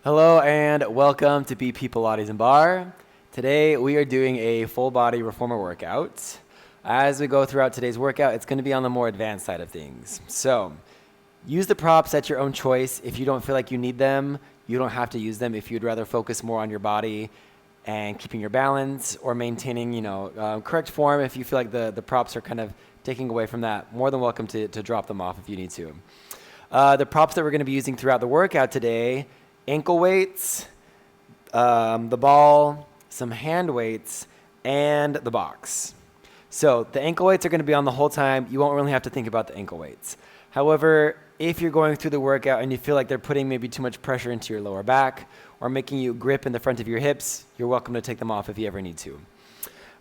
Hello and welcome to BP Pilates and Bar. Today we are doing a full body reformer workout. As we go throughout today's workout, it's going to be on the more advanced side of things. So use the props at your own choice. If you don't feel like you need them, you don't have to use them. If you'd rather focus more on your body and keeping your balance or maintaining, correct form, if you feel like the props are kind of taking away from that, more than welcome to drop them off if you need to. The props that we're going to be using throughout the workout today: ankle weights, the ball, some hand weights, and the box. So the ankle weights are going to be on the whole time. You won't really have to think about the ankle weights. However, if you're going through the workout and you feel like they're putting maybe too much pressure into your lower back or making you grip in the front of your hips, you're welcome to take them off if you ever need to.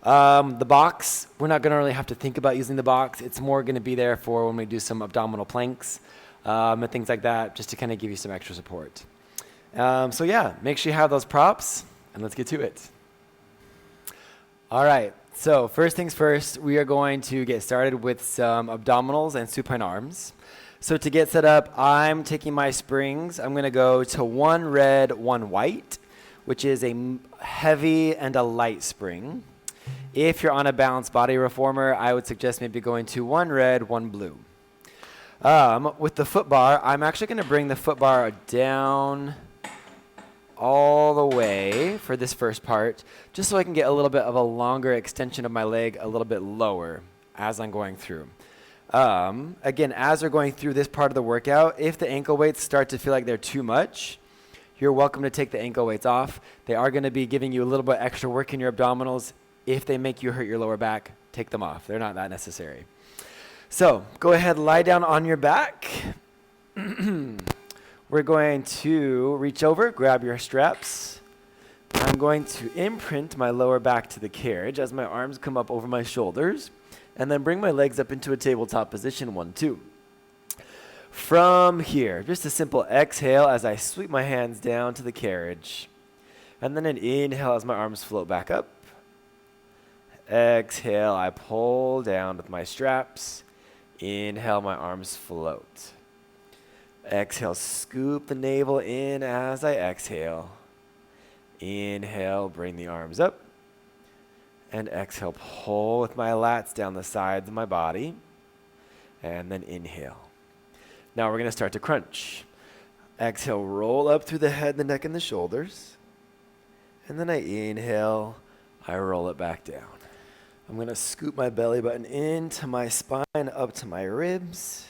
The box, we're not going to really have to think about using the box. It's more going to be there for when we do some abdominal planks and things like that, just to kind of give you some extra support. Make sure you have those props, and let's get to it. All right, so first things first, we are going to get started with some abdominals and supine arms. So to get set up, I'm taking my springs. I'm going to go to one red, one white, which is a heavy and a light spring. If you're on a balanced body reformer, I would suggest maybe going to one red, one blue. With the foot bar, I'm actually going to bring the foot bar down all the way for this first part, just so I can get a little bit of a longer extension of my leg a little bit lower as I'm going through. Again, as we're going through this part of the workout, if the ankle weights start to feel like they're too much, you're welcome to take the ankle weights off. They are going to be giving you a little bit extra work in your abdominals. If they make you hurt your lower back, take them off. They're not that necessary. So go ahead, lie down on your back. We're going to reach over, grab your straps. I'm going to imprint my lower back to the carriage as my arms come up over my shoulders, and then bring my legs up into a tabletop position, 1, 2. From here, just a simple exhale as I sweep my hands down to the carriage, and then an inhale as my arms float back up. Exhale, I pull down with my straps. Inhale, my arms float. Exhale, scoop the navel in as I exhale. Inhale, bring the arms up. And exhale, pull with my lats down the sides of my body. And then inhale. Now we're going to start to crunch. Exhale, roll up through the head, the neck, and the shoulders. And then I inhale, I roll it back down. I'm going to scoop my belly button into my spine, up to my ribs.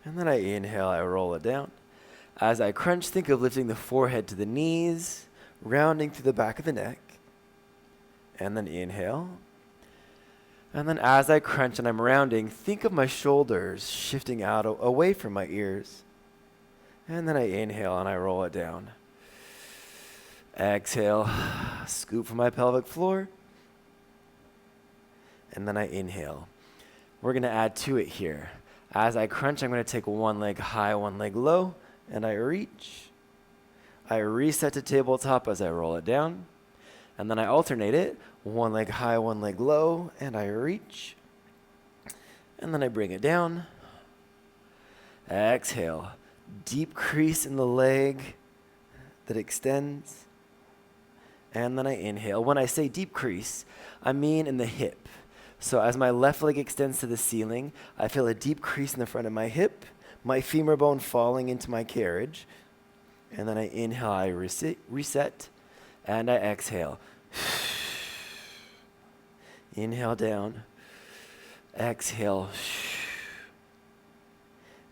And then I inhale, I roll it down. As I crunch, think of lifting the forehead to the knees, rounding through the back of the neck. And then inhale. And then as I crunch and I'm rounding, think of my shoulders shifting out away from my ears. And then I inhale and I roll it down. Exhale, scoop from my pelvic floor. And then I inhale. We're going to add to it here. As I crunch, I'm going to take one leg high, one leg low, and I reach. I reset to tabletop as I roll it down. And then I alternate it. One leg high, one leg low, and I reach. And then I bring it down. Exhale. Deep crease in the leg that extends. And then I inhale. When I say deep crease, I mean in the hip. So as my left leg extends to the ceiling, I feel a deep crease in the front of my hip, my femur bone falling into my carriage. And then I inhale, I reset, and I exhale. Inhale down, exhale,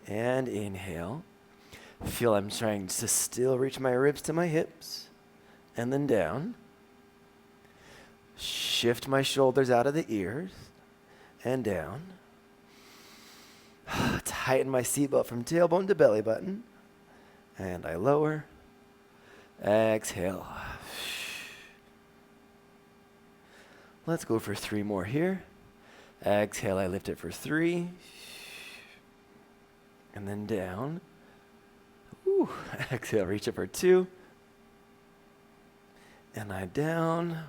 and inhale. Feel I'm trying to still reach my ribs to my hips, and then down. Shift my shoulders out of the ears and down. Tighten my seatbelt from tailbone to belly button. And I lower. Exhale. Let's go for 3 more here. Exhale, I lift it for 3. And then down. Ooh. Exhale, reach it for 2. And I down.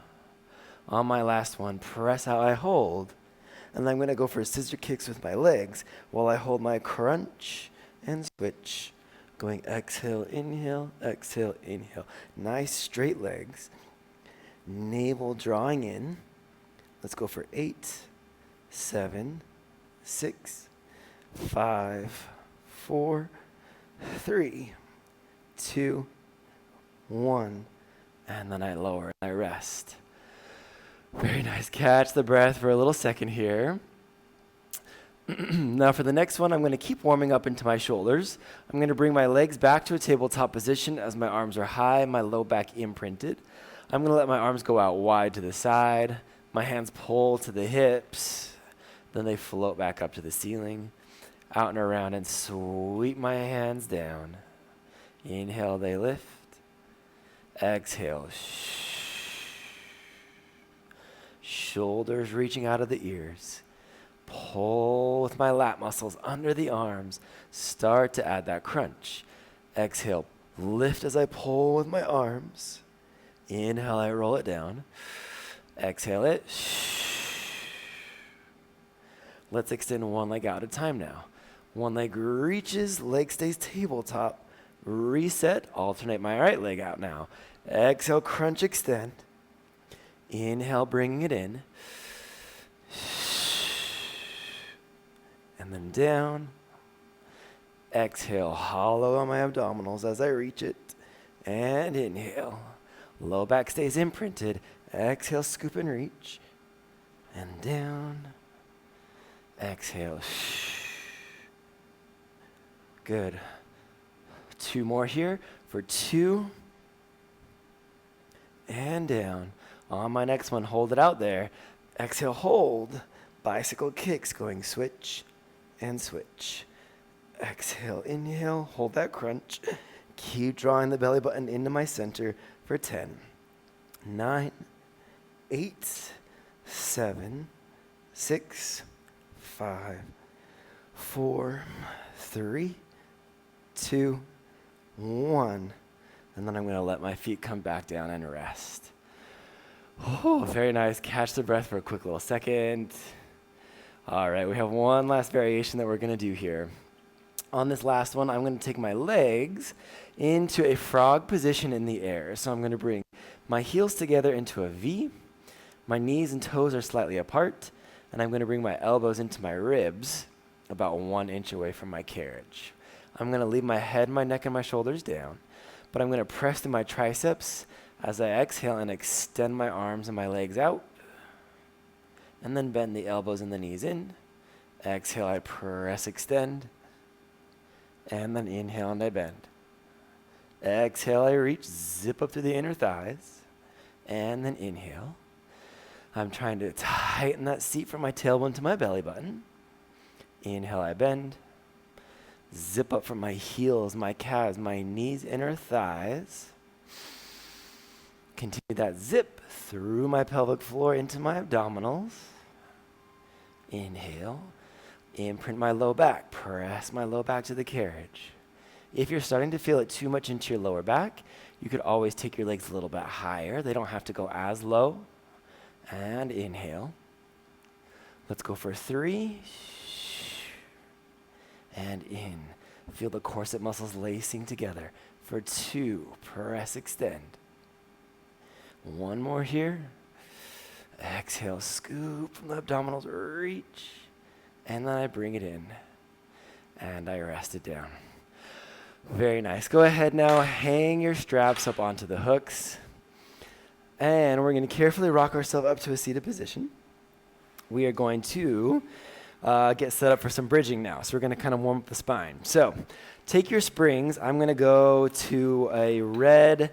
On my last one, press how I hold. And I'm going to go for scissor kicks with my legs while I hold my crunch and switch Going exhale, inhale, exhale, inhale. Nice straight legs. Navel drawing in. Let's go for 8, 7, 6, 5, 4, 3, 2, 1. And then I lower and I rest. Very nice. Catch the breath for a little second here. Now for the next one, I'm going to keep warming up into my shoulders. I'm going to bring my legs back to a tabletop position as my arms are high, my low back imprinted. I'm going to let my arms go out wide to the side. My hands pull to the hips. Then they float back up to the ceiling. Out and around and sweep my hands down. Inhale, they lift. Exhale. Shoulders reaching out of the ears. Pull with my lat muscles under the arms. Start to add that crunch. Exhale, lift as I pull with my arms. Inhale, I roll it down. Exhale it. Let's extend one leg out at a time now. One leg reaches, leg stays tabletop. Reset, alternate my right leg out now. Exhale, crunch, extend. Inhale, bringing it in. And then down. Exhale, hollow on my abdominals as I reach it. And inhale. Low back stays imprinted. Exhale, scoop and reach. And down. Exhale. Good. 2 more here for 2. And down. On my next one, hold it out there. Exhale, hold. Bicycle kicks going switch and switch. Exhale, inhale, hold that crunch. Keep drawing the belly button into my center for 10, 9, 8, 7, 6, 5, 4, 3, 2, 1. And then I'm going to let my feet come back down and rest. Oh, very nice. Catch the breath for a quick little second. All right, we have one last variation that we're going to do here. On this last one, I'm going to take my legs into a frog position in the air. So I'm going to bring my heels together into a V. My knees and toes are slightly apart. And I'm going to bring my elbows into my ribs about 1 inch away from my carriage. I'm going to leave my head, my neck, and my shoulders down. But I'm going to press through my triceps as I exhale and extend my arms and my legs out. And then bend the elbows and the knees in. Exhale, I press, extend. And then inhale and I bend. Exhale, I reach, zip up to the inner thighs. And then inhale. I'm trying to tighten that seat from my tailbone to my belly button. Inhale, I bend. Zip up from my heels, my calves, my knees, inner thighs. Continue that zip through my pelvic floor into my abdominals. Inhale. Imprint my low back. Press my low back to the carriage. If you're starting to feel it too much into your lower back, you could always take your legs a little bit higher. They don't have to go as low. And inhale. Let's go for 3. And in. Feel the corset muscles lacing together. For 2. Press, extend. 1 more here. Exhale, scoop from the abdominals, reach. And then I bring it in. And I rest it down. Very nice. Go ahead now, hang your straps up onto the hooks. And we're going to carefully rock ourselves up to a seated position. We are going to get set up for some bridging now. So we're going to kind of warm up the spine. So take your springs. I'm going to go to a red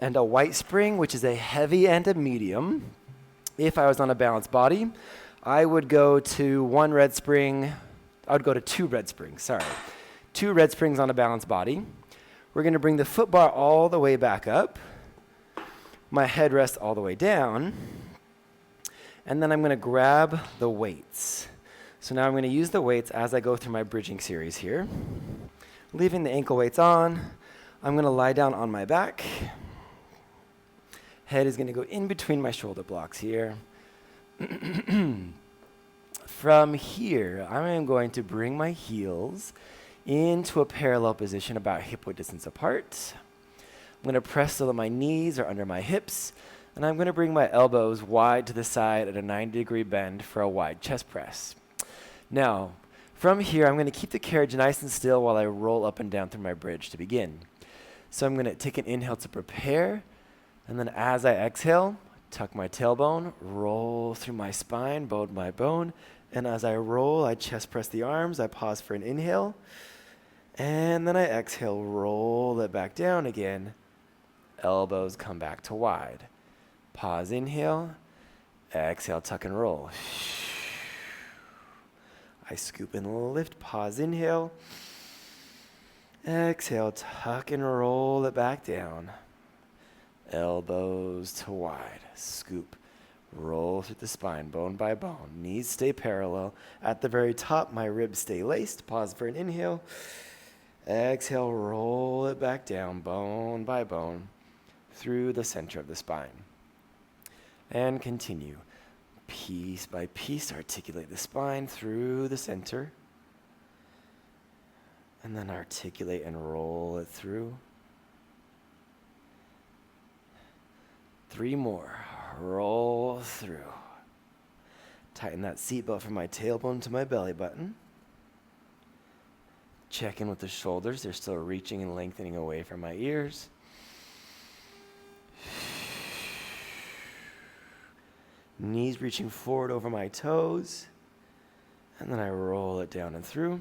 and a white spring, which is a heavy and a medium. If I was on a balanced body, I would go to 1 red spring. I would go to 2 red springs, sorry. 2 red springs on a balanced body. We're going to bring the foot bar all the way back up. My head rests all the way down. And then I'm going to grab the weights. So now I'm going to use the weights as I go through my bridging series here. Leaving the ankle weights on, I'm going to lie down on my back. Head is going to go in between my shoulder blocks here. From here, I am going to bring my heels into a parallel position about hip width distance apart. I'm going to press so that my knees are under my hips, and I'm going to bring my elbows wide to the side at a 90-degree bend for a wide chest press. Now, from here, I'm going to keep the carriage nice and still while I roll up and down through my bridge to begin. So I'm going to take an inhale to prepare, and then as I exhale, tuck my tailbone, roll through my spine, bone by bone, and as I roll, I chest press the arms, I pause for an inhale, and then I exhale, roll it back down again. Elbows come back to wide. Pause, inhale, exhale, tuck and roll. I scoop and lift, pause, inhale, exhale, tuck and roll it back down. Elbows to wide, scoop, roll through the spine, bone by bone. Knees stay parallel. At the very top, my ribs stay laced. Pause for an inhale. Exhale, roll it back down, bone by bone, through the center of the spine. And continue. Piece by piece, articulate the spine through the center. And then articulate and roll it through. 3 more. Roll through. Tighten that seatbelt from my tailbone to my belly button. Check in with the shoulders. They're still reaching and lengthening away from my ears. Knees reaching forward over my toes. And then I roll it down and through.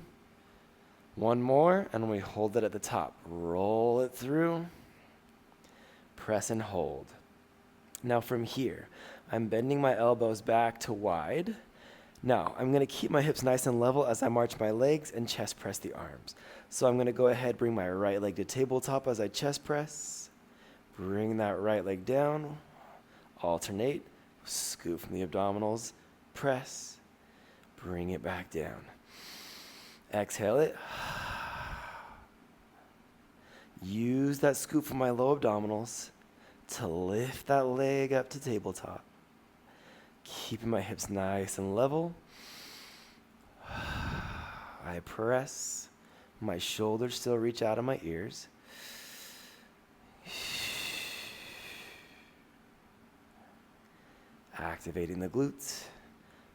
1 more, and we hold it at the top. Roll it through. Press and hold. Now from here, I'm bending my elbows back to wide. Now, I'm going to keep my hips nice and level as I march my legs and chest press the arms. So I'm going to go ahead, bring my right leg to tabletop as I chest press. Bring that right leg down. Alternate. Scoop from the abdominals. Press. Bring it back down. Exhale it. Use that scoop from my low abdominals to lift that leg up to tabletop. Keeping my hips nice and level. I press. My shoulders still reach out of my ears. Activating the glutes.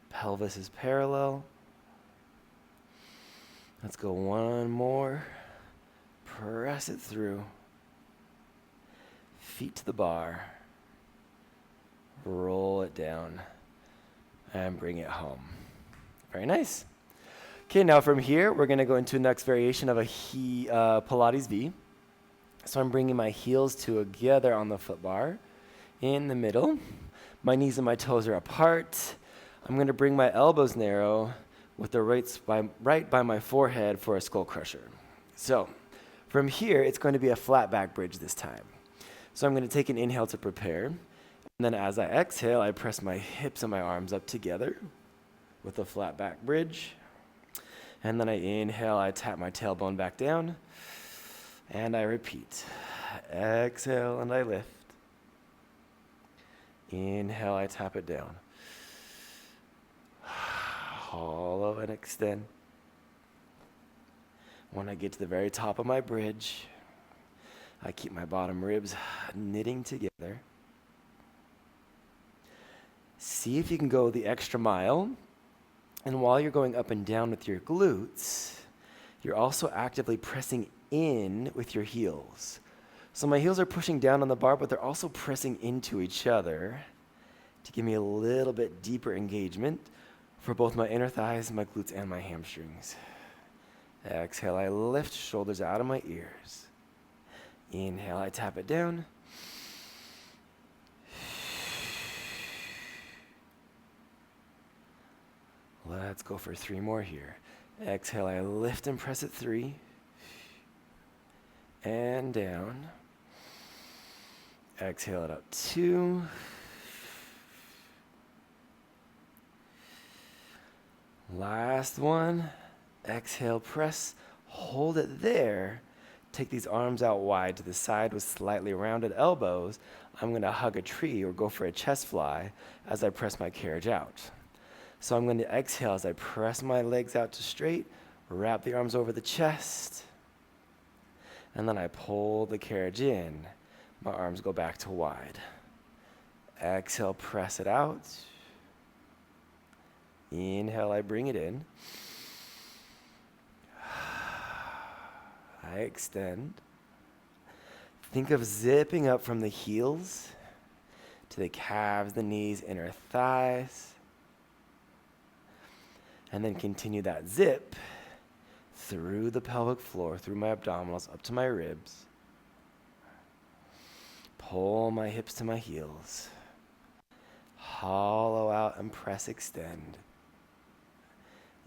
Pelvis is parallel. Let's go 1 more. Press it through. Feet to the bar. Roll it down. And bring it home. Very nice. Okay, now from here, we're going to go into the next variation of a Pilates V. So I'm bringing my heels together on the foot bar in the middle. My knees and my toes are apart. I'm going to bring my elbows narrow with the right by my forehead for a skull crusher. So from here, it's going to be a flat back bridge this time. So I'm going to take an inhale to prepare. And then as I exhale, I press my hips and my arms up together with a flat back bridge. And then I inhale, I tap my tailbone back down. And I repeat. Exhale, and I lift. Inhale, I tap it down. Hollow and extend. When I get to the very top of my bridge, I keep my bottom ribs knitting together. See if you can go the extra mile. And while you're going up and down with your glutes, you're also actively pressing in with your heels. So my heels are pushing down on the bar, but they're also pressing into each other to give me a little bit deeper engagement for both my inner thighs, my glutes, and my hamstrings. Exhale, I lift, shoulders out of my ears. Inhale, I tap it down. Let's go for 3 more here. Exhale, I lift and press it 3. And down. Exhale it up 2. Last one. Exhale, press, hold it there. Take these arms out wide to the side with slightly rounded elbows. I'm going to hug a tree or go for a chest fly as I press my carriage out. So I'm going to exhale as I press my legs out to straight, Wrap the arms over the chest. And then I pull the carriage in. My arms go back to wide. Exhale, press it out. Inhale, I bring it in. I extend. Think of zipping up from the heels to the calves, the knees, inner thighs. And then continue that zip through the pelvic floor, through my abdominals, up to my ribs. Pull my hips to my heels. Hollow out and press, extend.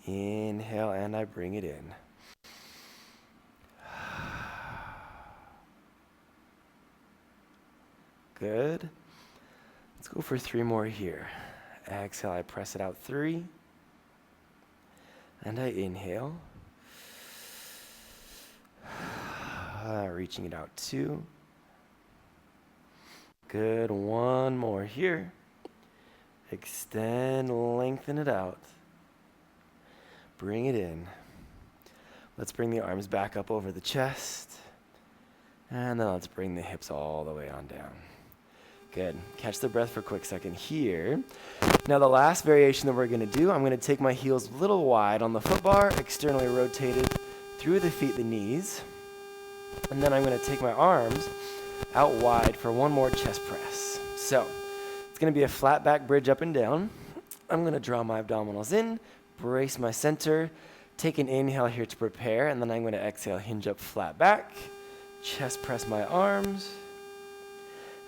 Inhale, and I bring it in. Good. Let's go for 3 more here. Exhale, I press it out 3. And I inhale. Reaching it out 2. Good. 1 more here. Extend, lengthen it out. Bring it in. Let's bring the arms back up over the chest. And then let's bring the hips all the way on down. Good. Catch the breath for a quick second here. Now the last variation that we're going to do, I'm going to take my heels a little wide on the foot bar, externally rotated through the feet, the knees. And then I'm going to take my arms out wide for 1 more chest press. So it's going to be a flat back bridge up and down. I'm going to draw my abdominals in, brace my center, take an inhale here to prepare, and then I'm going to exhale, hinge up flat back, chest press my arms.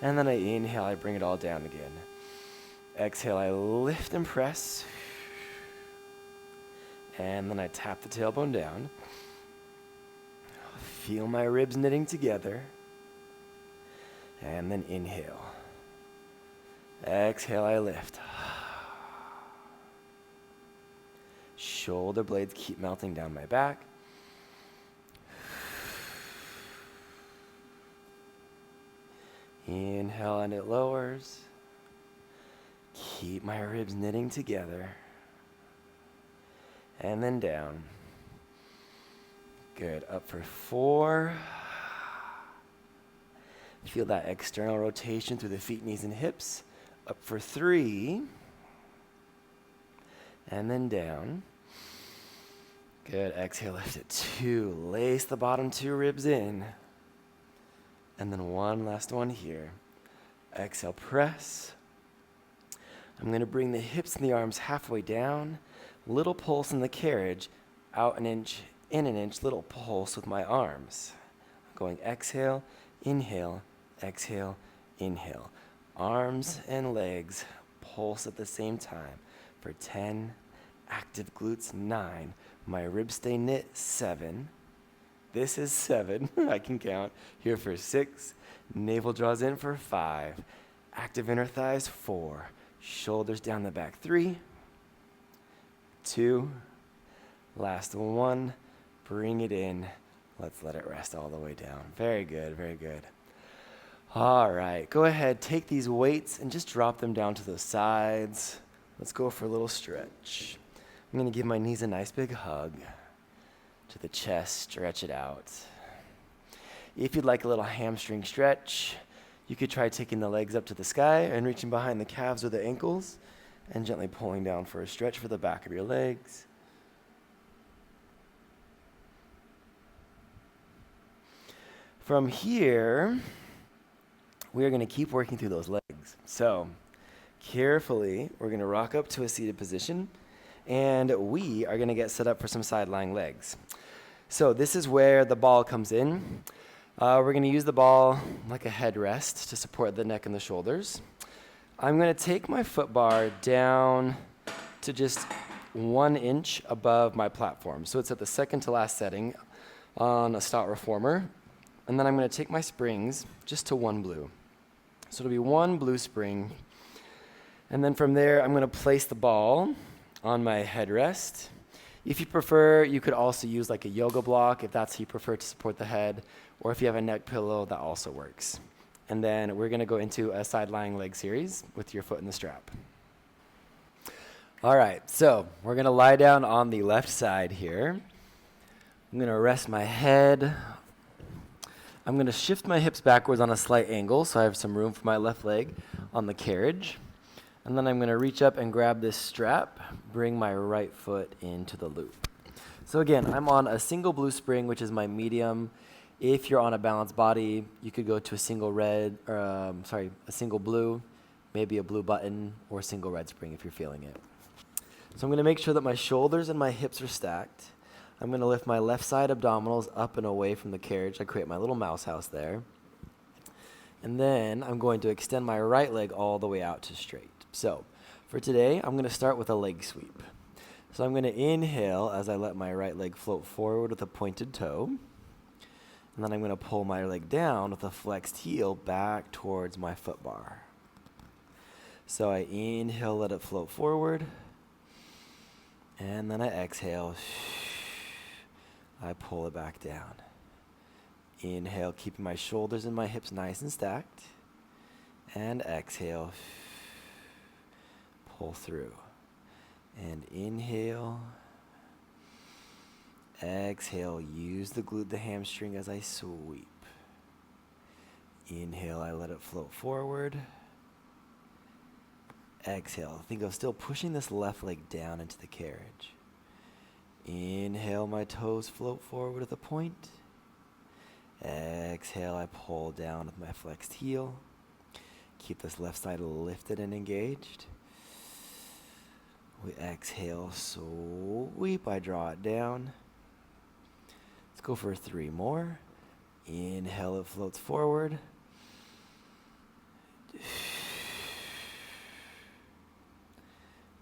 And then I inhale, I bring it all down again. Exhale, I lift and press. And then I tap the tailbone down. Feel my ribs knitting together. And then inhale. Exhale, I lift. Shoulder blades keep melting down my back. Inhale and it lowers. Keep my ribs knitting together. And then down. Good. Up for 4. Feel that external rotation through the feet, knees, and hips. Up for 3. And then down. Good. Exhale, lift it. 2. Lace the bottom 2 ribs in. And then 1 last one here. Exhale, press. I'm going to bring the hips and the arms halfway down. Little pulse in the carriage. Out an inch, in an inch. Little pulse with my arms. Going exhale, inhale, exhale, inhale. Arms and legs pulse at the same time for 10. Active glutes, 9. My ribs stay knit, 7. This is 7. I can count. Here for 6. Navel draws in for 5. Active inner thighs, 4. Shoulders down the back, 3. 2. Last 1. Bring it in. Let's let it rest all the way down. Very good, very good. All right, go ahead, take these weights and just drop them down to the sides. Let's go for a little stretch. I'm going to give my knees a nice big hug. To the chest, stretch it out. If you'd like a little hamstring stretch, you could try taking the legs up to the sky and reaching behind the calves or the ankles and gently pulling down for a stretch for the back of your legs. From here, we are going to keep working through those legs. So, carefully, we're going to rock up to a seated position, and we are going to get set up for some side lying legs. So this is where the ball comes in. We're going to use the ball like a headrest to support the neck and the shoulders. I'm going to take my foot bar down to just 1 inch above my platform. So it's at the second to last setting on a stout reformer. And then I'm going to take my springs just to 1 blue. So it'll be 1 blue spring. And then from there, I'm going to place the ball on my headrest. If you prefer, you could also use like a yoga block if that's how you prefer to support the head, or if you have a neck pillow, that also works. And then we're going to go into a side lying leg series with your foot in the strap. All right, so we're going to lie down on the left side here. I'm going to rest my head. I'm going to shift my hips backwards on a slight angle so I have some room for my left leg on the carriage. And then I'm going to reach up and grab this strap, bring my right foot into the loop. So again, I'm on a single blue spring, which is my medium. If you're on a balanced body, you could go to a single a single blue, maybe a blue button, or a single red spring if you're feeling it. So I'm going to make sure that my shoulders and my hips are stacked. I'm going to lift my left side abdominals up and away from the carriage. I create my little mouse house there. And then I'm going to extend my right leg all the way out to straight. So for today, I'm going to start with a leg sweep. So I'm going to inhale as I let my right leg float forward with a pointed toe. And then I'm going to pull my leg down with a flexed heel back towards my foot bar. So I inhale, let it float forward. And then I exhale. I pull it back down. Inhale, keeping my shoulders and my hips nice and stacked. And exhale. Pull through. And inhale. Exhale, use the glute, the hamstring as I sweep. Inhale, I let it float forward. Exhale, think of still pushing this left leg down into the carriage. Inhale, my toes float forward with a point. Exhale, I pull down with my flexed heel. Keep this left side lifted and engaged. We exhale, sweep, I draw it down. Let's go for 3 more. Inhale, it floats forward.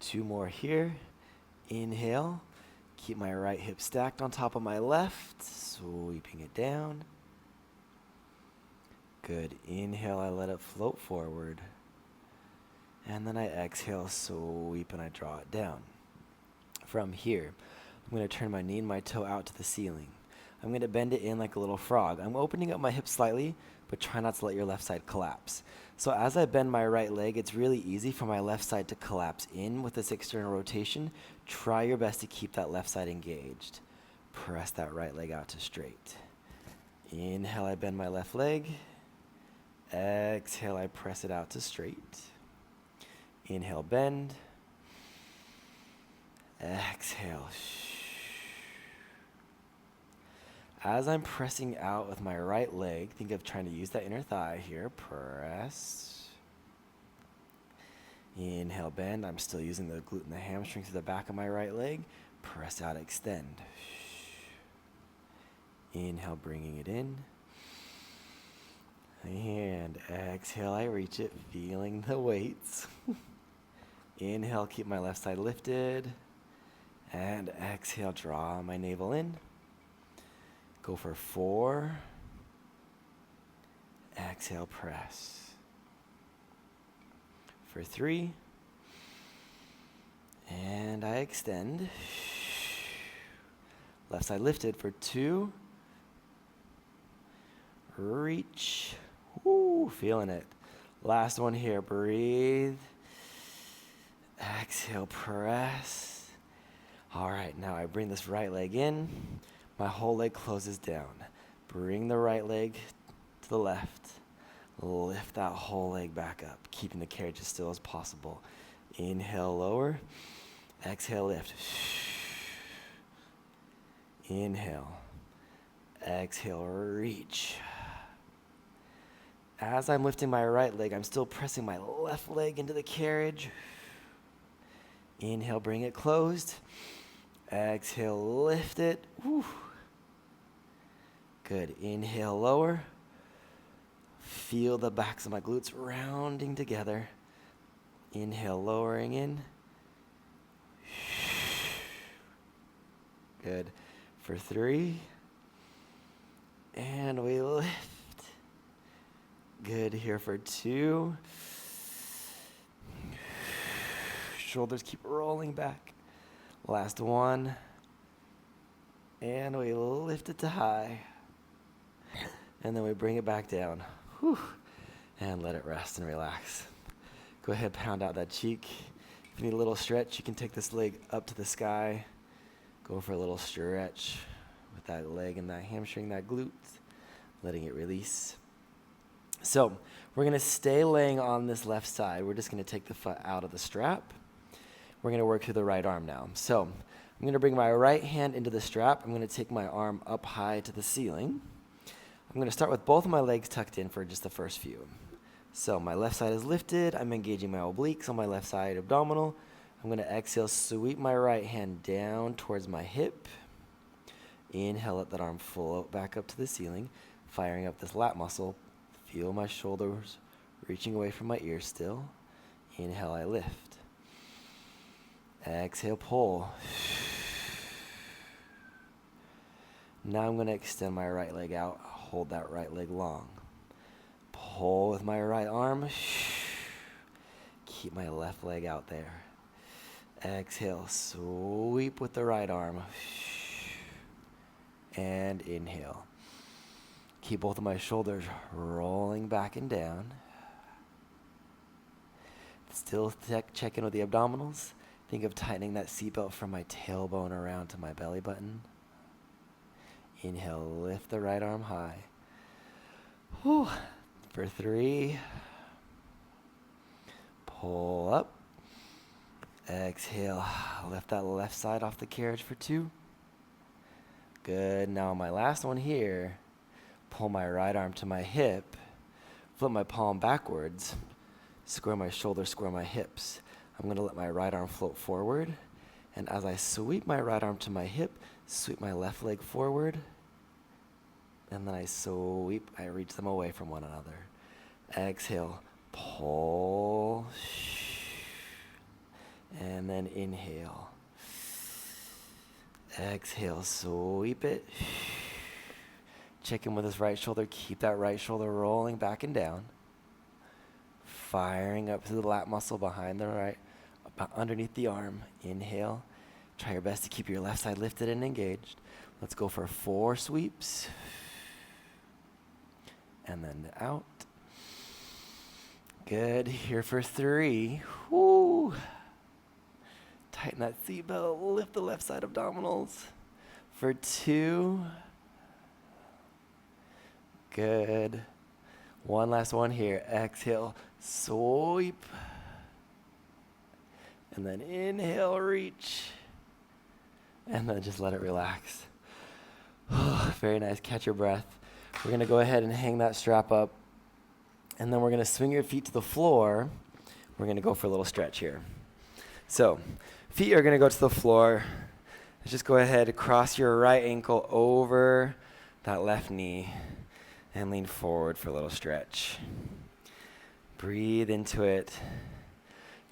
Two more here. Inhale, keep my right hip stacked on top of my left, sweeping it down. Good. Inhale, I let it float forward. And then I exhale, sweep, and I draw it down. From here, I'm going to turn my knee and my toe out to the ceiling. I'm going to bend it in like a little frog. I'm opening up my hips slightly, but try not to let your left side collapse. So as I bend my right leg, it's really easy for my left side to collapse in with this external rotation. Try your best to keep that left side engaged. Press that right leg out to straight. Inhale, I bend my left leg. Exhale, I press it out to straight. Inhale, bend. Exhale. As I'm pressing out with my right leg, think of trying to use that inner thigh here. Press. Inhale, bend. I'm still using the glute and the hamstring to the back of my right leg. Press out, extend. Inhale, bringing it in. And exhale, I reach it, feeling the weights. Inhale, keep my left side lifted. And exhale, draw my navel in. Go for 4. Exhale, press. For 3. And I extend. Left side lifted for 2. Reach. Woo, feeling it. Last one here, breathe. Exhale, press. All right, now I bring this right leg in. My whole leg closes down. Bring the right leg to the left. Lift that whole leg back up, keeping the carriage as still as possible. Inhale, lower. Exhale, lift. Inhale. Exhale, reach. As I'm lifting my right leg, I'm still pressing my left leg into the carriage. Inhale, bring it closed. Exhale, lift it. Whew. Good. Inhale, lower. Feel the backs of my glutes rounding together. Inhale, lowering in. Good. For 3. And we lift. Good. Here for 2. Shoulders keep rolling back. Last 1. And we lift it to high. And then we bring it back down. Whew. And let it rest and relax. Go ahead, pound out that cheek. If you need a little stretch, you can take this leg up to the sky. Go for a little stretch with that leg and that hamstring, that glute, letting it release. So we're going to stay laying on this left side. We're just going to take the foot out of the strap. We're going to work through the right arm now. So I'm going to bring my right hand into the strap. I'm going to take my arm up high to the ceiling. I'm going to start with both of my legs tucked in for just the first few. So my left side is lifted. I'm engaging my obliques on my left side abdominal. I'm going to exhale, sweep my right hand down towards my hip. Inhale, let that arm float back up to the ceiling, firing up this lat muscle. Feel my shoulders reaching away from my ears still. Inhale, I lift. Exhale, pull. Now I'm going to extend my right leg out. Hold that right leg long. Pull with my right arm. Keep my left leg out there. Exhale, sweep with the right arm. And inhale. Keep both of my shoulders rolling back and down. Still check in with the abdominals. Think of tightening that seatbelt from my tailbone around to my belly button. Inhale, lift the right arm high. Whew. For 3. Pull up. Exhale, lift that left side off the carriage for 2. Good. Now my last one here. Pull my right arm to my hip. Flip my palm backwards. Square my shoulders, square my hips. I'm going to let my right arm float forward. And as I sweep my right arm to my hip, sweep my left leg forward. And then I sweep, I reach them away from one another. Exhale, pull. And then inhale. Exhale, sweep it. Check in with this right shoulder. Keep that right shoulder rolling back and down. Firing up to the lat muscle behind the right, underneath the arm. Inhale. Try your best to keep your left side lifted and engaged. Let's go for 4 sweeps. And then out. Good. Here for 3. Woo. Tighten that seatbelt. Lift the left side abdominals. For 2. Good. One last one here. Exhale. Sweep. And then inhale, reach. And then just let it relax. Very nice. Catch your breath. We're going to go ahead and hang that strap up. And then we're going to swing your feet to the floor. We're going to go for a little stretch here. So, feet are going to go to the floor. Just go ahead and cross your right ankle over that left knee and lean forward for a little stretch. Breathe into it.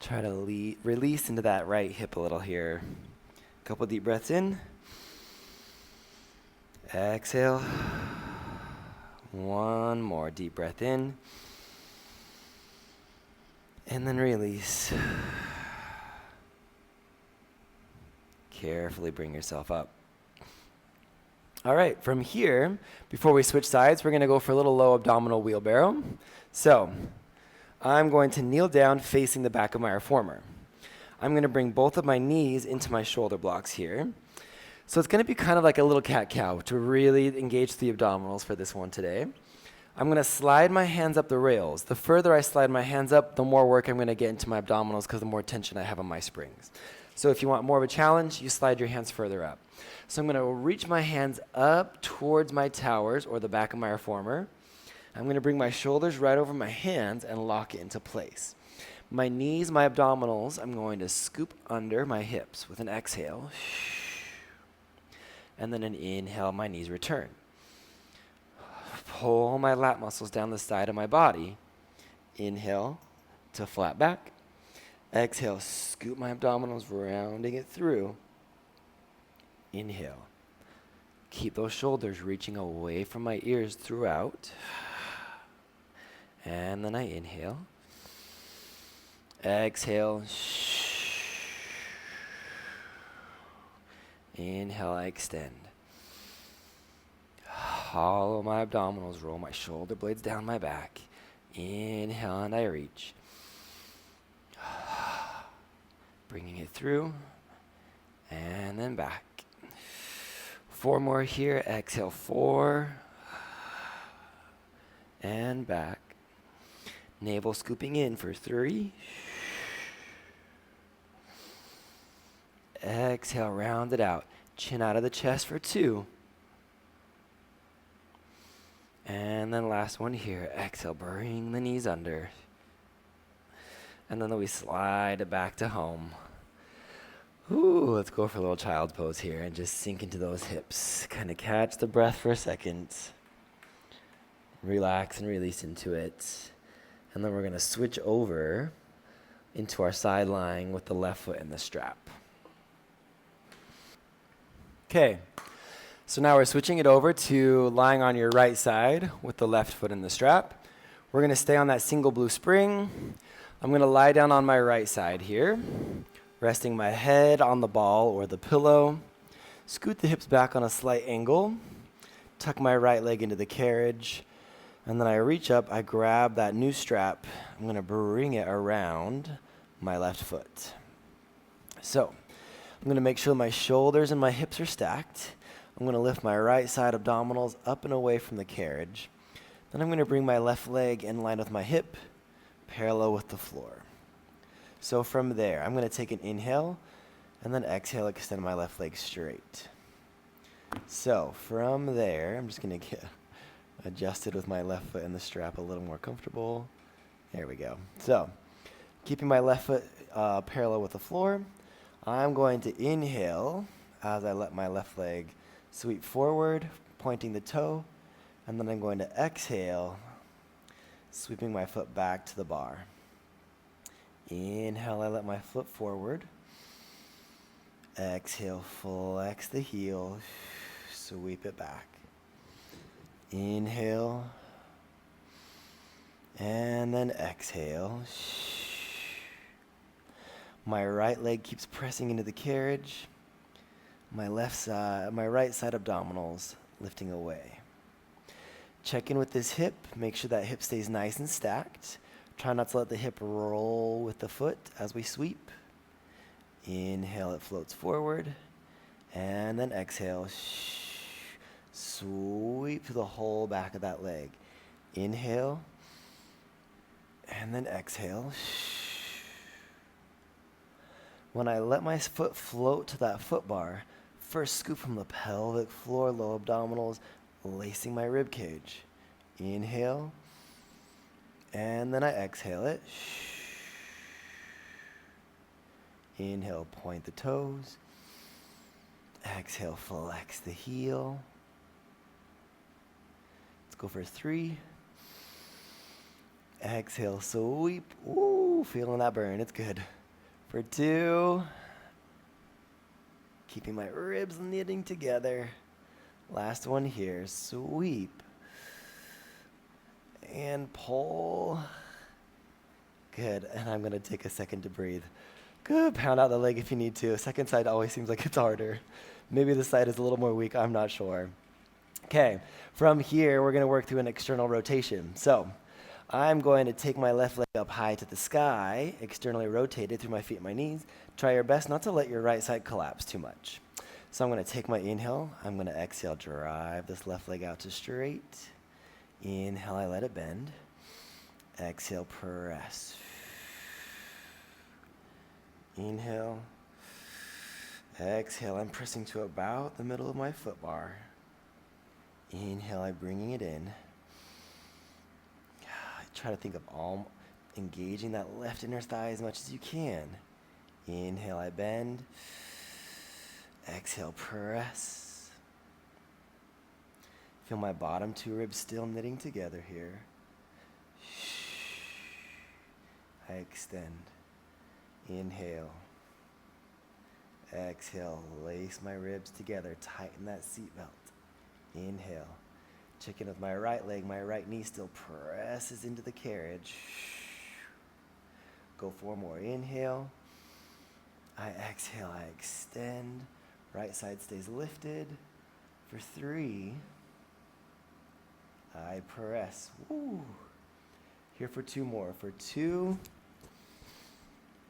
Try to release into that right hip a little here. A couple deep breaths in. Exhale. One more deep breath in. And then release. Carefully bring yourself up. All right, from here, before we switch sides, we're going to go for a little low abdominal wheelbarrow. So I'm going to kneel down facing the back of my reformer. I'm going to bring both of my knees into my shoulder blocks here. So it's going to be kind of like a little cat-cow to really engage the abdominals for this one today. I'm going to slide my hands up the rails. The further I slide my hands up, the more work I'm going to get into my abdominals because the more tension I have on my springs. So if you want more of a challenge, you slide your hands further up. So I'm going to reach my hands up towards my towers or the back of my reformer. I'm going to bring my shoulders right over my hands and lock it into place. My knees, my abdominals, I'm going to scoop under my hips with an exhale. And then an inhale, my knees return. Pull my lat muscles down the side of my body. Inhale to flat back. Exhale, scoop my abdominals, rounding it through. Inhale. Keep those shoulders reaching away from my ears throughout. And then I inhale. Exhale. Inhale, I extend. Hollow my abdominals, roll my shoulder blades down my back. Inhale, and I reach. Bringing it through, and then back. 4 more here. Exhale, 4. And back. Navel scooping in for 3. Exhale, round it out. Chin out of the chest for 2. And then last one here. Exhale, bring the knees under. And then we slide it back to home. Ooh, let's go for a little child's pose here and just sink into those hips. Kind of catch the breath for a second. Relax and release into it. And then we're going to switch over into our side lying with the left foot in the strap. Okay, so now we're switching it over to lying on your right side with the left foot in the strap. We're going to stay on that single blue spring. I'm going to lie down on my right side here, resting my head on the ball or the pillow. Scoot the hips back on a slight angle. Tuck my right leg into the carriage. And then I reach up, I grab that new strap. I'm going to bring it around my left foot. So I'm going to make sure my shoulders and my hips are stacked. I'm going to lift my right side abdominals up and away from the carriage. Then I'm going to bring my left leg in line with my hip, parallel with the floor. So from there, I'm going to take an inhale and then exhale, extend my left leg straight. So from there, I'm just going to get adjusted with my left foot in the strap a little more comfortable. There we go. So keeping my left foot parallel with the floor, I'm going to inhale as I let my left leg sweep forward, pointing the toe, and then I'm going to exhale, sweeping my foot back to the bar. Inhale, I let my foot forward. Exhale, flex the heel, sweep it back. Inhale, and then exhale. My right leg keeps pressing into the carriage. My right side abdominals lifting away. Check in with this hip. Make sure that hip stays nice and stacked. Try not to let the hip roll with the foot as we sweep. Inhale, it floats forward. And then exhale. Sweep to the whole back of that leg. Inhale. And then exhale. When I let my foot float to that foot bar, first scoop from the pelvic floor, low abdominals, lacing my rib cage. Inhale, and then I exhale it. Inhale, point the toes. Exhale, flex the heel. Let's go for 3. Exhale, sweep. Ooh, feeling that burn, it's good. For 2, keeping my ribs knitting together. Last one here, sweep. And pull. Good, and I'm gonna take a second to breathe. Good, pound out the leg if you need to. Second side always seems like it's harder. Maybe the side is a little more weak, I'm not sure. Okay, from here, we're gonna work through an external rotation. So, I'm going to take my left leg up high to the sky, externally rotate it through my feet and my knees. Try your best not to let your right side collapse too much. So I'm going to take my inhale. I'm going to exhale, drive this left leg out to straight. Inhale, I let it bend. Exhale, press. Inhale. Exhale, I'm pressing to about the middle of my foot bar. Inhale, I'm bringing it in. Try to think of all engaging that left inner thigh as much as you can. Inhale, I bend. Exhale, press. Feel my bottom 2 ribs still knitting together here. I extend. Inhale. Exhale, lace my ribs together, tighten that seatbelt. Inhale. Check in with my right leg, my right knee still presses into the carriage. Go 4 more, inhale. I exhale, I extend. Right side stays lifted. For 3, I press. Woo. Here for 2 more. For 2,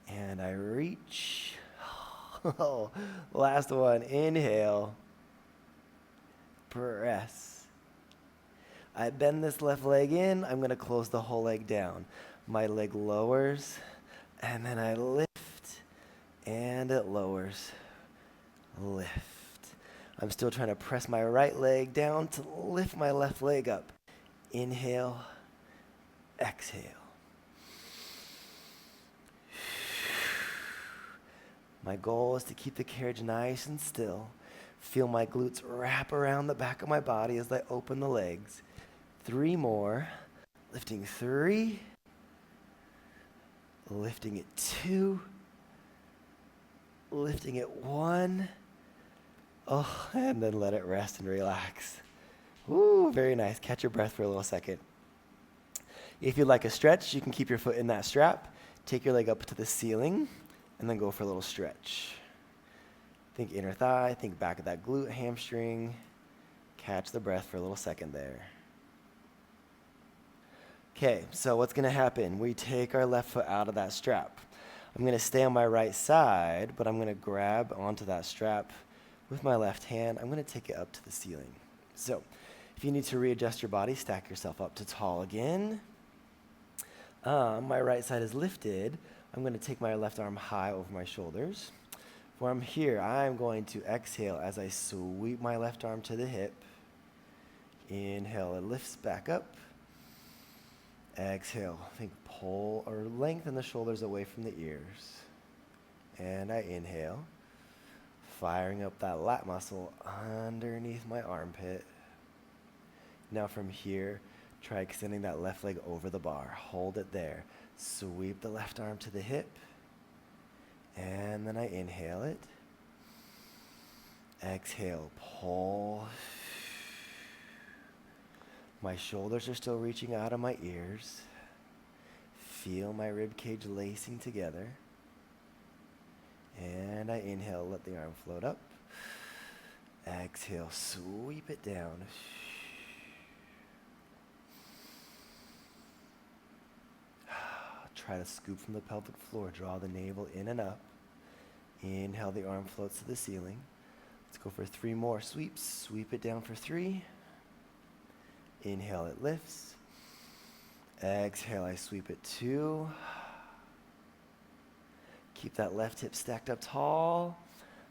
and I reach. Last one, inhale. press. I bend this left leg in, I'm gonna close the whole leg down. My leg lowers, and then I lift, and it lowers, lift. I'm still trying to press my right leg down to lift my left leg up. Inhale, exhale. My goal is to keep the carriage nice and still. Feel my glutes wrap around the back of my body as I open the legs. 3 more. Lifting 3. Lifting it 2. Lifting it 1. Oh, and then let it rest and relax. Woo, very nice. Catch your breath for a little second. If you'd like a stretch, you can keep your foot in that strap. Take your leg up to the ceiling, and then go for a little stretch. Think inner thigh, think back of that glute, hamstring. Catch the breath for a little second there. Okay, so what's gonna happen? We take our left foot out of that strap. I'm gonna stay on my right side, but I'm gonna grab onto that strap with my left hand. I'm gonna take it up to the ceiling. So, if you need to readjust your body, stack yourself up to tall again. My right side is lifted. I'm gonna take my left arm high over my shoulders. From here, I'm going to exhale as I sweep my left arm to the hip. Inhale, it lifts back up. Exhale, think pull or lengthen the shoulders away from the ears. And I inhale, firing up that lat muscle underneath my armpit. Now from here, try extending that left leg over the bar. Hold it there. Sweep the left arm to the hip. And then I inhale it. Exhale, pull. My shoulders are still reaching out of my ears. Feel my rib cage lacing together. And I inhale, let the arm float up. Exhale, sweep it down. Try to scoop from the pelvic floor. Draw the navel in and up. Inhale, the arm floats to the ceiling. Let's go for 3 more sweeps. Sweep it down for 3. Inhale, it lifts. Exhale, I sweep it 2. Keep that left hip stacked up tall.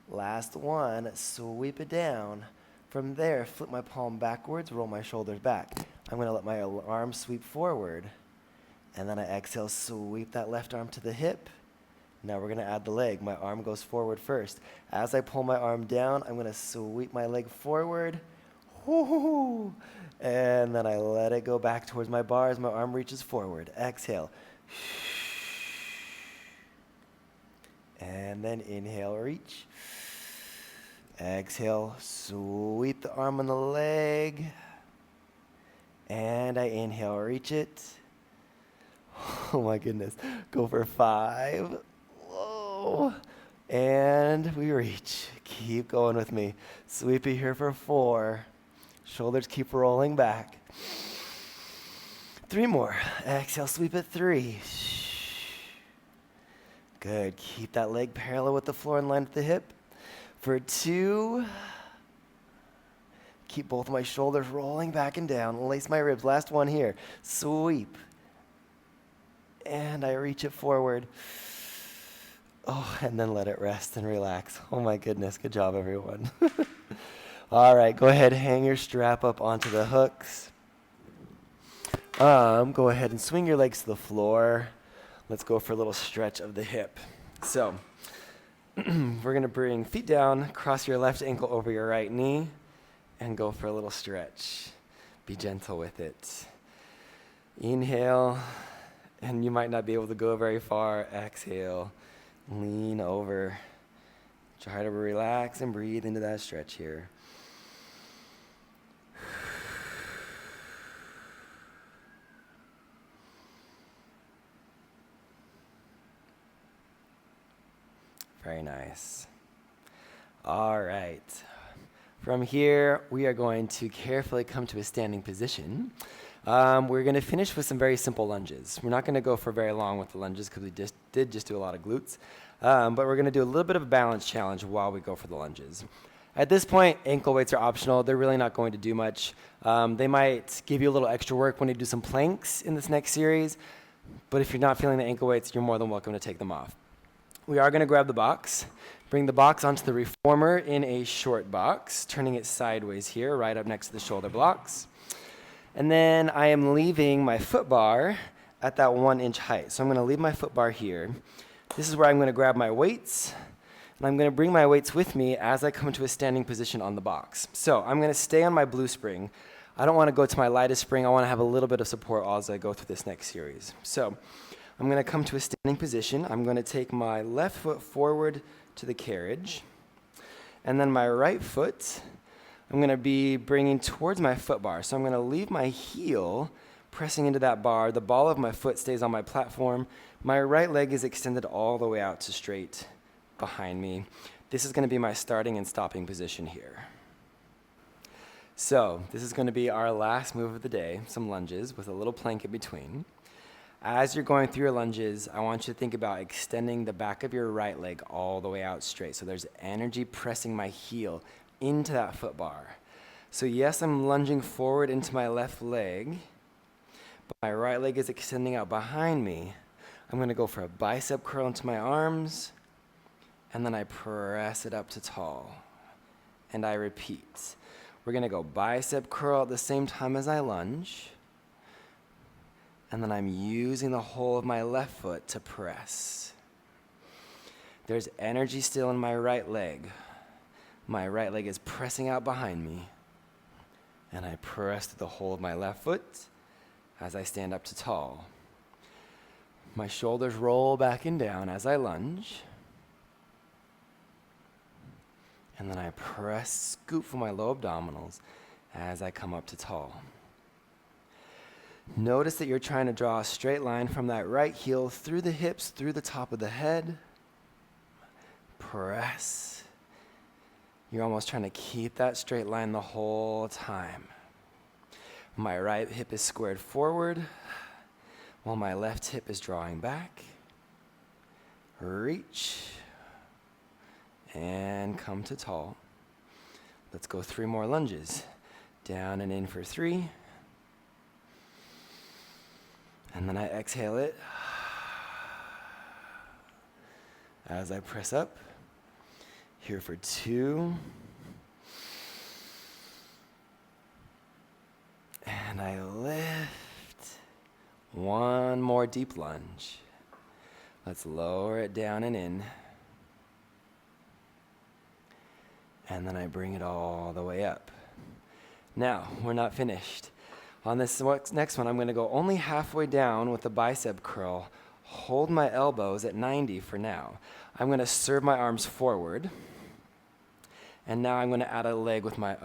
Last one, sweep it down. From there, flip my palm backwards, roll my shoulders back. I'm gonna let my arm sweep forward. And then I exhale, sweep that left arm to the hip. Now we're gonna add the leg. My arm goes forward first. As I pull my arm down, I'm gonna sweep my leg forward. Woo-hoo-hoo. And then I let it go back towards my bar as my arm reaches forward. Exhale. And then inhale, reach. Exhale, sweep the arm on the leg. And I inhale, reach it. Oh my goodness. Go for 5. Whoa. And we reach. Keep going with me. Sweep it here for 4. Shoulders keep rolling back. 3 more. Exhale, sweep it 3. Good. Keep that leg parallel with the floor in line with the hip. For 2. Keep both my shoulders rolling back and down. Lace my ribs. Last one here. Sweep. And I reach it forward. Oh, and then let it rest and relax. Oh my goodness. Good job, everyone. All right, go ahead, hang your strap up onto the hooks. Go ahead and swing your legs to the floor. Let's go for a little stretch of the hip. So, we're gonna bring feet down, cross your left ankle over your right knee, and go for a little stretch. Be gentle with it. Inhale, and you might not be able to go very far. Exhale, lean over. Try to relax and breathe into that stretch here. Very nice. All right. From here, we are going to carefully come to a standing position. We're going to finish with some very simple lunges. We're not going to go for very long with the lunges because we did just do a lot of glutes. But we're going to do a little bit of a balance challenge while we go for the lunges. At this point, ankle weights are optional. They're really not going to do much. They might give you a little extra work when you do some planks in this next series, but if you're not feeling the ankle weights, you're more than welcome to take them off. We are going to grab the box, bring the box onto the reformer in a short box, turning it sideways here, right up next to the shoulder blocks. And then I am leaving my foot bar at that 1-inch height. So I'm going to leave my foot bar here. This is where I'm going to grab my weights, and I'm going to bring my weights with me as I come into a standing position on the box. So I'm going to stay on my blue spring. I don't want to go to my lightest spring. I want to have a little bit of support as I go through this next series. So I'm going to come to a standing position. I'm going to take my left foot forward to the carriage, and then my right foot I'm going to be bringing towards my foot bar. So I'm going to leave my heel pressing into that bar. The ball of my foot stays on my platform. My right leg is extended all the way out to straight behind me. This is going to be my starting and stopping position here. So this is going to be our last move of the day, some lunges with a little plank in between. As you're going through your lunges, I want you to think about extending the back of your right leg all the way out straight. So there's energy pressing my heel into that foot bar. So yes, I'm lunging forward into my left leg, but my right leg is extending out behind me. I'm going to go for a bicep curl into my arms, and then I press it up to tall, and I repeat. We're going to go bicep curl at the same time as I lunge, and then I'm using the whole of my left foot to press. There's energy still in my right leg. My right leg is pressing out behind me, and I press to the whole of my left foot as I stand up to tall. My shoulders roll back and down as I lunge, and then I press, scoop for my low abdominals as I come up to tall. Notice that you're trying to draw a straight line from that right heel through the hips, through the top of the head. Press. You're almost trying to keep that straight line the whole time. My right hip is squared forward, while my left hip is drawing back. Reach, and come to tall. Let's go 3 more lunges. Down and in for 3. And then I exhale it as I press up. Here for 2. And I lift. 1 more deep lunge. Let's lower it down and in. And then I bring it all the way up. Now, we're not finished. On this next one, I'm going to go only halfway down with the bicep curl. Hold my elbows at 90 for now. I'm going to serve my arms forward. And now I'm going to add a leg with my,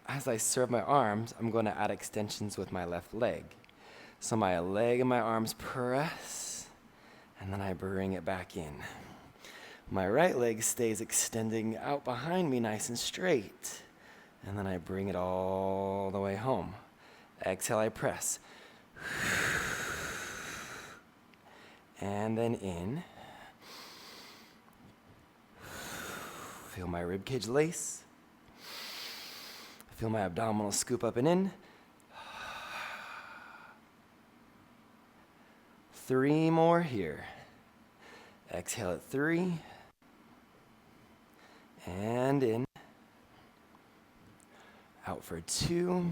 as I serve my arms, I'm going to add extensions with my left leg. So my leg and my arms press, and then I bring it back in. My right leg stays extending out behind me nice and straight. And then I bring it all the way home. Exhale, I press. And then in. Feel my ribcage lace. Feel my abdominal scoop up and in. 3 more here. Exhale at 3. And in. Out for 2.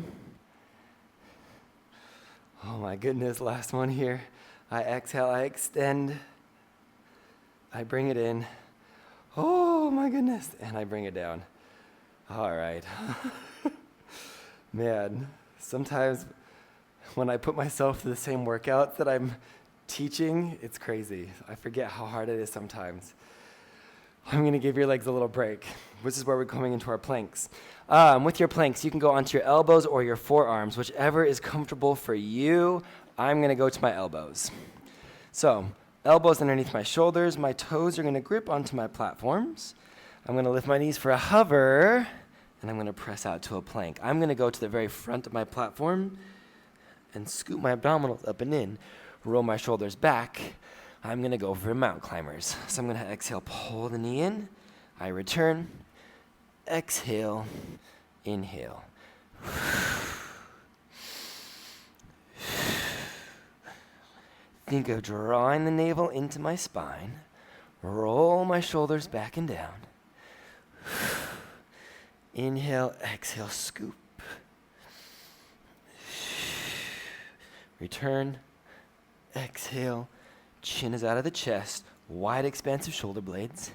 Oh my goodness, last one here. I exhale, I extend. I bring it in. Oh my goodness, and I bring it down. All right. Man, sometimes when I put myself through the same workout that I'm teaching, it's crazy. I forget how hard it is sometimes. I'm going to give your legs a little break. This is where we're coming into our planks. With your planks, you can go onto your elbows or your forearms, whichever is comfortable for you. I'm going to go to my elbows. So, elbows underneath my shoulders. My toes are going to grip onto my platforms. I'm going to lift my knees for a hover, and I'm going to press out to a plank. I'm going to go to the very front of my platform and scoop my abdominals up and in, roll my shoulders back. I'm going to go for mountain climbers. So I'm going to exhale, pull the knee in. I return, exhale, inhale. Think of drawing the navel into my spine. Roll my shoulders back and down. Inhale, exhale, scoop. Return, exhale, chin is out of the chest, wide expansive shoulder blades.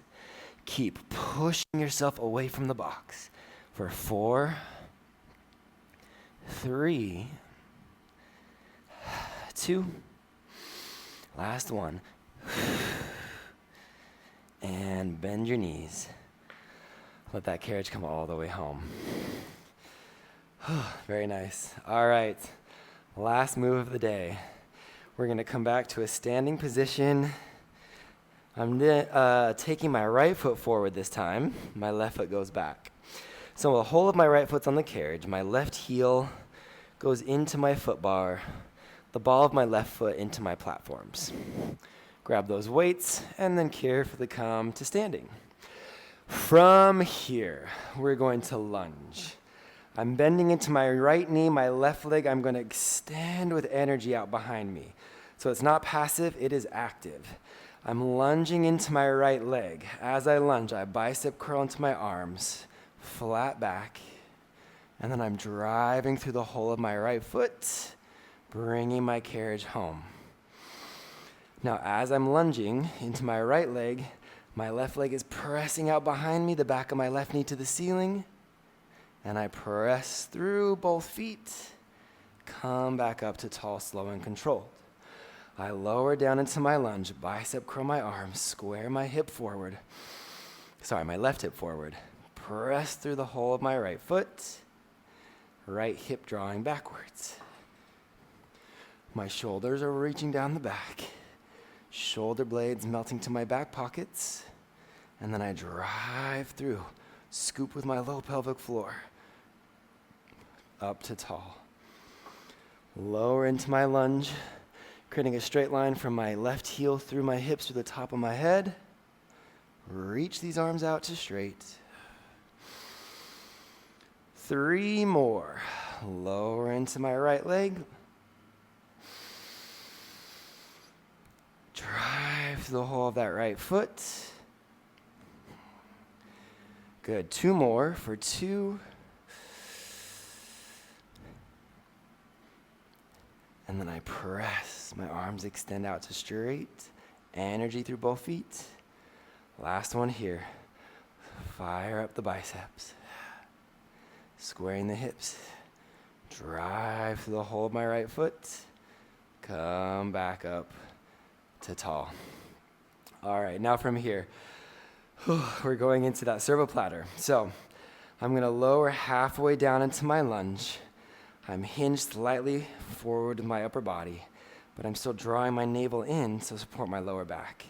Keep pushing yourself away from the box for 4, 3, 2, last one. And bend your knees. Let that carriage come all the way home. Very nice. All right, last move of the day. We're gonna come back to a standing position. I'm taking my right foot forward this time. My left foot goes back. So the whole of my right foot's on the carriage. My left heel goes into my foot bar. The ball of my left foot into my platforms. Grab those weights and then carefully come to standing. From here, we're going to lunge. I'm bending into my right knee, my left leg. I'm going to extend with energy out behind me. So it's not passive, it is active. I'm lunging into my right leg. As I lunge, I bicep curl into my arms, flat back, and then I'm driving through the whole of my right foot, bringing my carriage home. Now, as I'm lunging into my right leg, my left leg is pressing out behind me, the back of my left knee to the ceiling, and I press through both feet, come back up to tall, slow, and controlled. I lower down into my lunge, bicep curl my arms, square my left hip forward, press through the whole of my right foot, right hip drawing backwards. My shoulders are reaching down the back, shoulder blades melting to my back pockets, and then I drive through, scoop with my low pelvic floor, up to tall. Lower into my lunge, creating a straight line from my left heel through my hips to the top of my head. Reach these arms out to straight. 3 more. Lower into my right leg. Drive the whole of that right foot. Good. 2 more for 2. And then I press. My arms extend out to straight. Energy through both feet. Last one here. Fire up the biceps. Squaring the hips. Drive through the whole of my right foot. Come back up to tall. All right, now from here, we're going into that servo platter. So I'm going to lower halfway down into my lunge. I'm hinged slightly forward with my upper body, but I'm still drawing my navel in to support my lower back.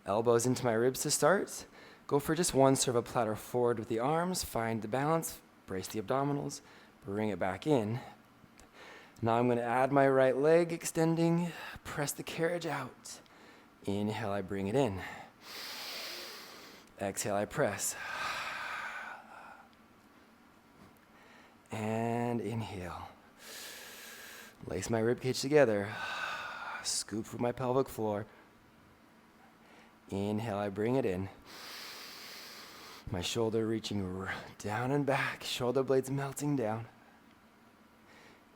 Elbows into my ribs to start. Go for just one servo platter forward with the arms. Find the balance. Brace the abdominals. Bring it back in. Now I'm going to add my right leg, extending. Press the carriage out. Inhale, I bring it in. Exhale, I press. And inhale. Lace my ribcage together. Scoop with my pelvic floor. Inhale, I bring it in. My shoulder reaching down and back. Shoulder blades melting down.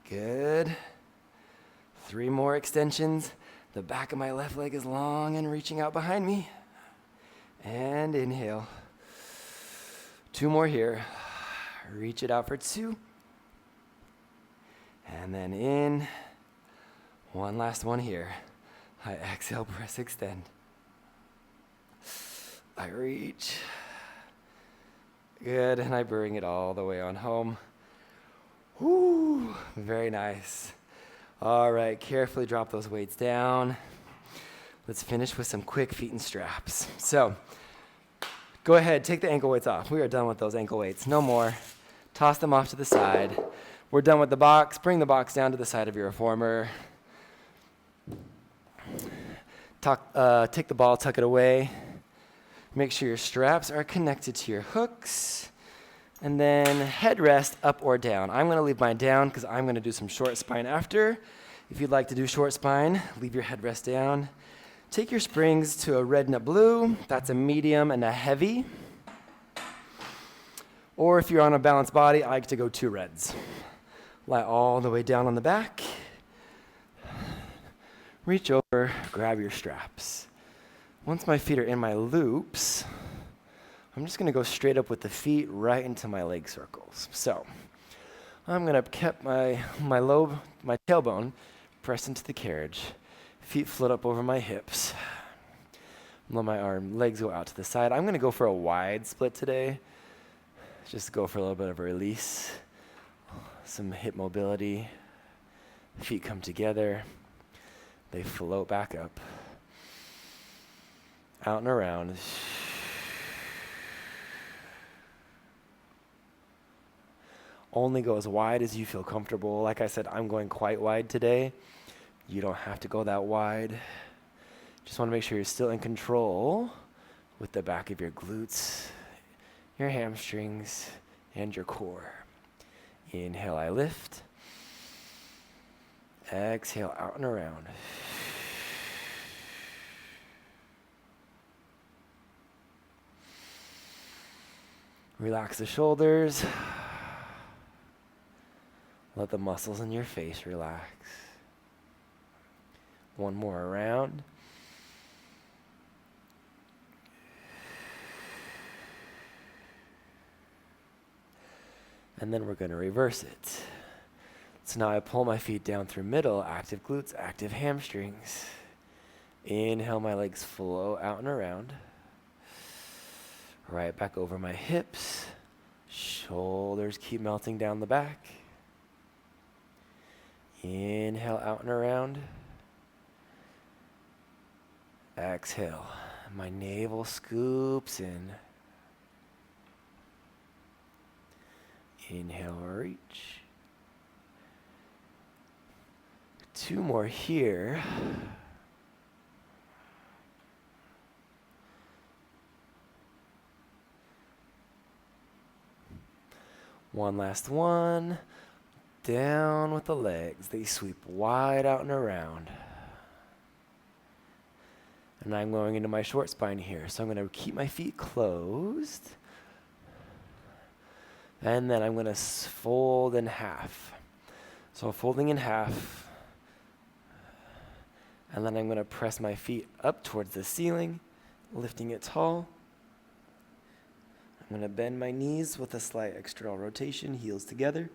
Good. 3 more extensions. The back of my left leg is long and reaching out behind me. And inhale. 2 more here. Reach it out for 2. And then in. 1 last one here. I exhale, press, extend. I reach. Good, and I bring it all the way on home. Woo, very nice. All right, carefully drop those weights down. Let's finish with some quick feet and straps. So, go ahead, take the ankle weights off. We are done with those ankle weights, no more. Toss them off to the side. We're done with the box. Bring the box down to the side of your reformer. Take the ball, tuck it away. Make sure your straps are connected to your hooks. And then headrest up or down. I'm gonna leave mine down because I'm gonna do some short spine after. If you'd like to do short spine, leave your headrest down. Take your springs to a red and a blue. That's a medium and a heavy. Or if you're on a balanced body, I like to go 2 reds. Lie all the way down on the back. Reach over, grab your straps. Once my feet are in my loops, I'm just gonna go straight up with the feet right into my leg circles. So I'm gonna keep my tailbone pressed into the carriage. Feet float up over my hips. Let my legs go out to the side. I'm gonna go for a wide split today. Just go for a little bit of a release. Some hip mobility. Feet come together. They float back up. Out and around. Only go as wide as you feel comfortable. Like I said, I'm going quite wide today. You don't have to go that wide. Just want to make sure you're still in control with the back of your glutes, your hamstrings, and your core. Inhale, I lift. Exhale, out and around. Relax the shoulders. Let the muscles in your face relax. One more around. And then we're going to reverse it. So now I pull my feet down through middle, active glutes, active hamstrings. Inhale, my legs flow out and around. Right back over my hips. Shoulders keep melting down the back. Inhale, out and around. Exhale. My navel scoops in. Inhale, reach. 2 more here. One last one. Down with the legs. They sweep wide out and around. And I'm going into my short spine here. So I'm going to keep my feet closed. And then I'm going to fold in half. So folding in half. And then I'm going to press my feet up towards the ceiling, lifting it tall. I'm going to bend my knees with a slight external rotation, heels together.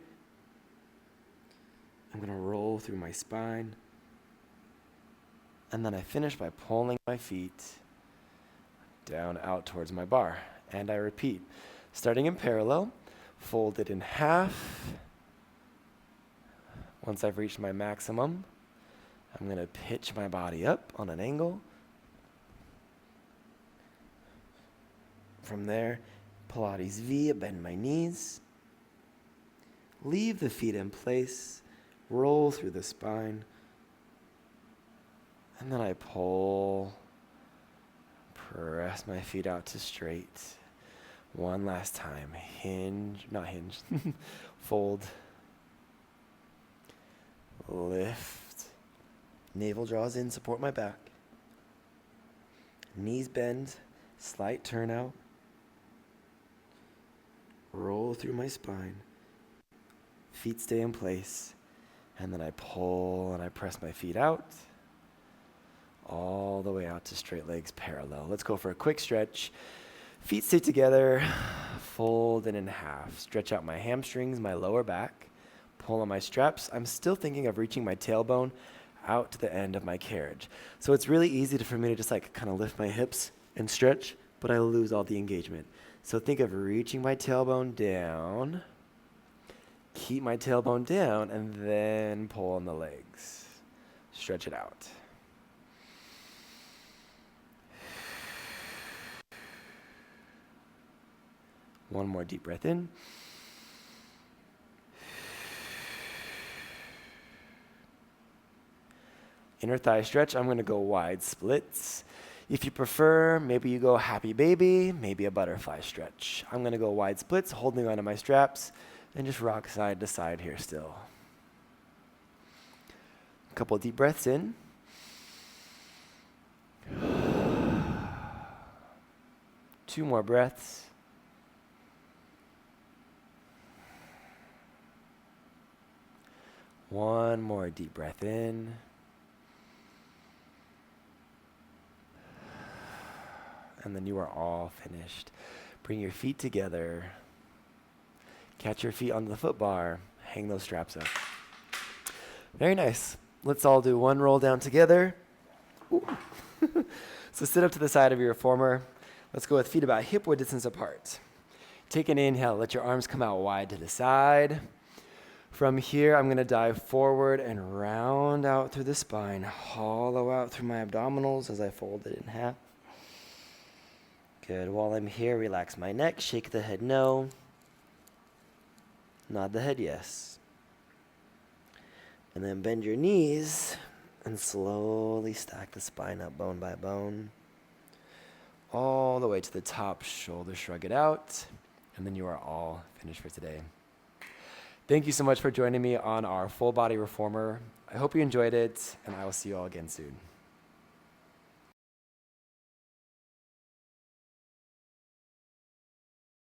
I'm going to roll through my spine. And then I finish by pulling my feet down out towards my bar. And I repeat, starting in parallel, fold it in half. Once I've reached my maximum, I'm going to pitch my body up on an angle. From there, Pilates V, bend my knees. Leave the feet in place. Roll through the spine. And then I pull. Press my feet out to straight. One last time. Not hinge. Fold. Lift. Navel draws in, support my back. Knees bend, slight turn out. Roll through my spine. Feet stay in place. And then I pull and I press my feet out. All the way out to straight legs parallel. Let's go for a quick stretch. Feet stay together. Fold in half. Stretch out my hamstrings, my lower back. Pull on my straps. I'm still thinking of reaching my tailbone out to the end of my carriage. So it's really easy for me to just kind of lift my hips and stretch, but I lose all the engagement. So think of reaching my tailbone down, keep my tailbone down, and then pull on the legs. Stretch it out. One more deep breath in. Inner thigh stretch, I'm going to go wide splits. If you prefer, maybe you go happy baby, maybe a butterfly stretch. I'm gonna go wide splits, holding onto my straps, and just rock side to side here still. A couple deep breaths in. Two more breaths. One more deep breath in. And then you are all finished. Bring your feet together. Catch your feet onto the foot bar. Hang those straps up. Very nice. Let's all do one roll down together. So sit up to the side of your reformer. Let's go with feet about hip width distance apart. Take an inhale. Let your arms come out wide to the side. From here, I'm going to dive forward and round out through the spine, hollow out through my abdominals as I fold it in half. Good. While I'm here, relax my neck, shake the head no, nod the head yes. And then bend your knees and slowly stack the spine up bone by bone, all the way to the top, shoulder shrug it out, and then you are all finished for today. Thank you so much for joining me on our full body reformer. I hope you enjoyed it, and I will see you all again soon.